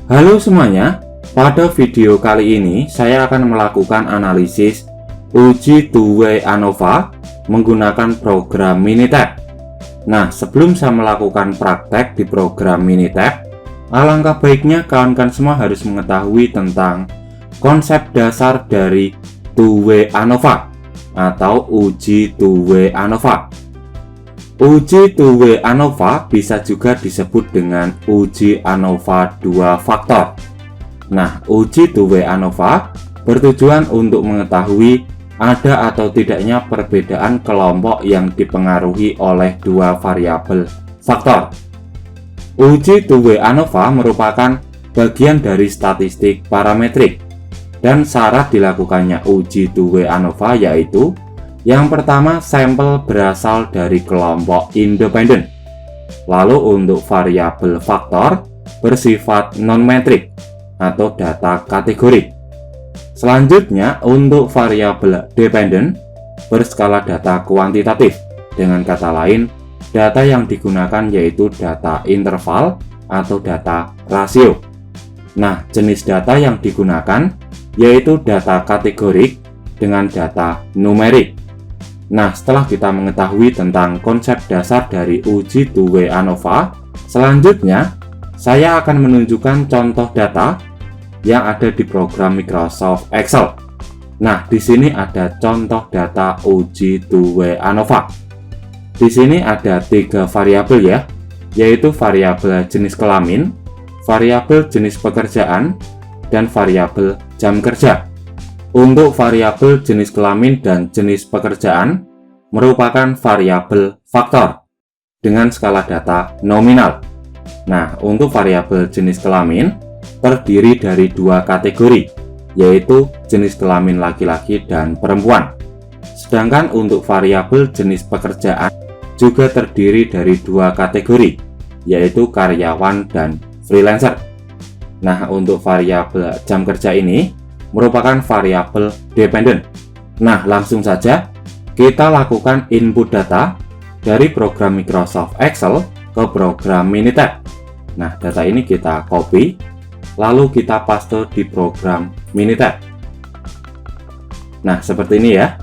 Halo semuanya, pada video kali ini saya akan melakukan analisis uji two-way ANOVA menggunakan program Minitab. Nah, sebelum saya melakukan praktek di program Minitab, alangkah baiknya kawan-kawan semua harus mengetahui tentang konsep dasar dari two-way ANOVA atau uji two-way ANOVA. Uji two-way ANOVA bisa juga disebut dengan uji ANOVA dua faktor. Nah, uji two-way ANOVA bertujuan untuk mengetahui ada atau tidaknya perbedaan kelompok yang dipengaruhi oleh dua variabel faktor. Uji two-way ANOVA merupakan bagian dari statistik parametrik, dan syarat dilakukannya uji two-way ANOVA yaitu yang pertama, sampel berasal dari kelompok independen. Lalu untuk variabel faktor bersifat non-metrik atau data kategori. Selanjutnya untuk variabel dependen berskala data kuantitatif. Dengan kata lain, data yang digunakan yaitu data interval atau data rasio. Nah, jenis data yang digunakan yaitu data kategorik dengan data numerik. Nah, setelah kita mengetahui tentang konsep dasar dari uji two-way ANOVA, selanjutnya saya akan menunjukkan contoh data yang ada di program Microsoft Excel. Nah, di sini ada contoh data uji two-way ANOVA. Di sini ada 3 variabel ya, yaitu variabel jenis kelamin, variabel jenis pekerjaan, dan variabel jam kerja. Untuk variabel jenis kelamin dan jenis pekerjaan merupakan variabel faktor dengan skala data nominal. Nah, untuk variabel jenis kelamin terdiri dari 2 kategori, yaitu jenis kelamin laki-laki dan perempuan. Sedangkan untuk variabel jenis pekerjaan juga terdiri dari 2 kategori, yaitu karyawan dan freelancer. Nah, untuk variabel jam kerja ini merupakan variabel dependen. Nah, langsung saja kita lakukan input data dari program Microsoft Excel ke program Minitab. Nah, data ini kita copy, lalu kita paste di program Minitab. Nah, seperti ini ya.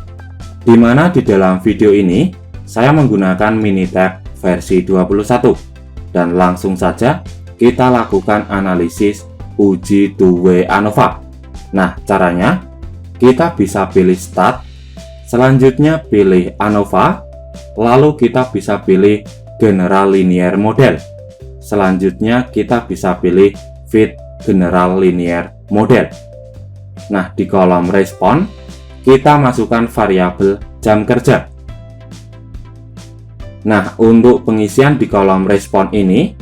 Dimana di dalam video ini saya menggunakan Minitab versi 21. Dan langsung saja kita lakukan analisis uji two-way ANOVA. Nah, caranya kita bisa pilih Start, selanjutnya pilih ANOVA, lalu kita bisa pilih General Linear Model. Selanjutnya kita bisa pilih Fit General Linear Model. Nah, di kolom respon kita masukkan variabel jam kerja. Nah, untuk pengisian di kolom respon ini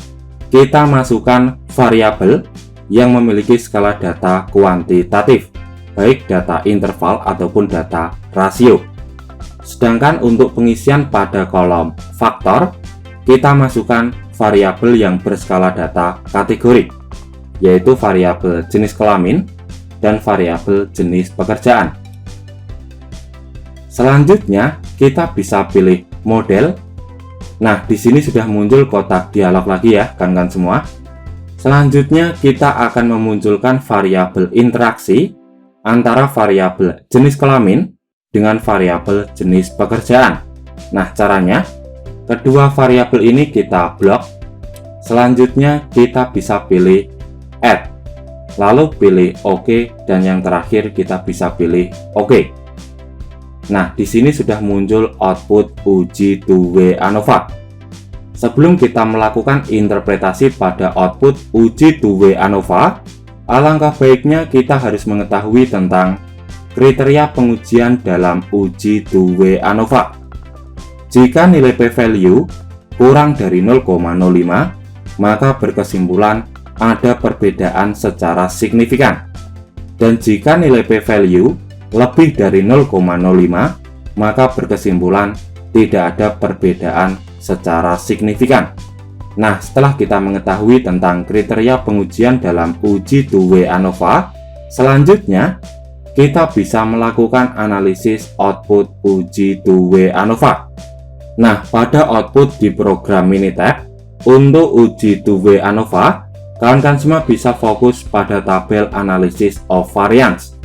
kita masukkan variabel yang memiliki skala data kuantitatif, baik data interval ataupun data rasio. Sedangkan untuk pengisian pada kolom faktor, kita masukkan variabel yang berskala data kategori, yaitu variabel jenis kelamin dan variabel jenis pekerjaan. Selanjutnya, kita bisa pilih model. Nah, di sini sudah muncul kotak dialog lagi ya, kawan-kawan semua. Selanjutnya kita akan memunculkan variabel interaksi antara variabel jenis kelamin dengan variabel jenis pekerjaan. Nah, caranya kedua variabel ini kita blok. Selanjutnya kita bisa pilih add, lalu pilih OK, dan yang terakhir kita bisa pilih OK. Nah, di sini sudah muncul output uji two-way ANOVA. Sebelum kita melakukan interpretasi pada output uji two-way ANOVA, alangkah baiknya kita harus mengetahui tentang kriteria pengujian dalam uji two-way ANOVA. Jika nilai p-value kurang dari 0,05, maka berkesimpulan ada perbedaan secara signifikan. Dan jika nilai p-value lebih dari 0,05, maka berkesimpulan tidak ada perbedaan secara signifikan. Nah, setelah kita mengetahui tentang kriteria pengujian dalam uji two-way ANOVA, selanjutnya kita bisa melakukan analisis output uji two-way ANOVA. Nah, pada output di program Minitab untuk uji two-way ANOVA, Kawan-kawan semua bisa fokus pada tabel analisis of variance.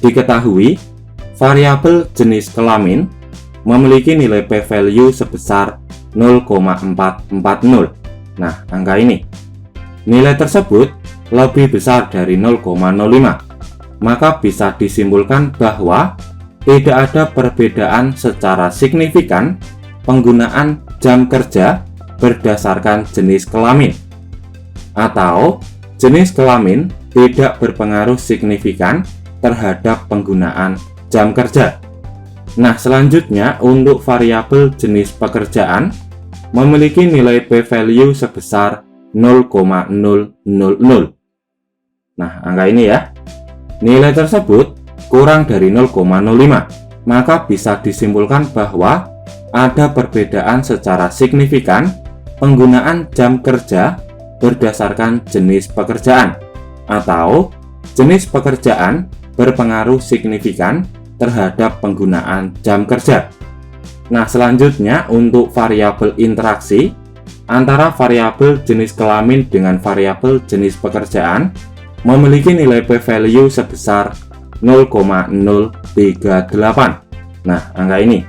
Diketahui, variabel jenis kelamin memiliki nilai p-value sebesar 0,440. Nah, angka ini. Nilai tersebut lebih besar dari 0,05. Maka bisa disimpulkan bahwa tidak ada perbedaan secara signifikan penggunaan jam kerja berdasarkan jenis kelamin. Atau jenis kelamin tidak berpengaruh signifikan terhadap penggunaan jam kerja. Nah, selanjutnya untuk variabel jenis pekerjaan memiliki nilai p-value sebesar 0,000. Nah, angka ini ya. Nilai tersebut kurang dari 0,05, maka bisa disimpulkan bahwa ada perbedaan secara signifikan penggunaan jam kerja berdasarkan jenis pekerjaan, atau jenis pekerjaan berpengaruh signifikan terhadap penggunaan jam kerja. Nah, selanjutnya untuk variabel interaksi antara variabel jenis kelamin dengan variabel jenis pekerjaan memiliki nilai p-value sebesar 0,038. Nah, angka ini.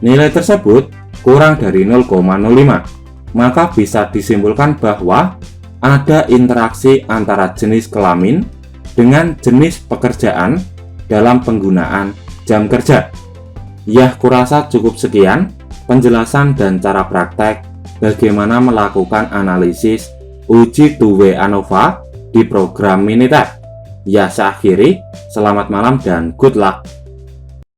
Nilai tersebut kurang dari 0,05. Maka bisa disimpulkan bahwa ada interaksi antara jenis kelamin dengan jenis pekerjaan dalam penggunaan jam kerja. Ya, kurasa cukup sekian penjelasan dan cara praktek bagaimana melakukan analisis uji two-way ANOVA di program Minitab. Ya, saya akhiri. Selamat malam dan good luck.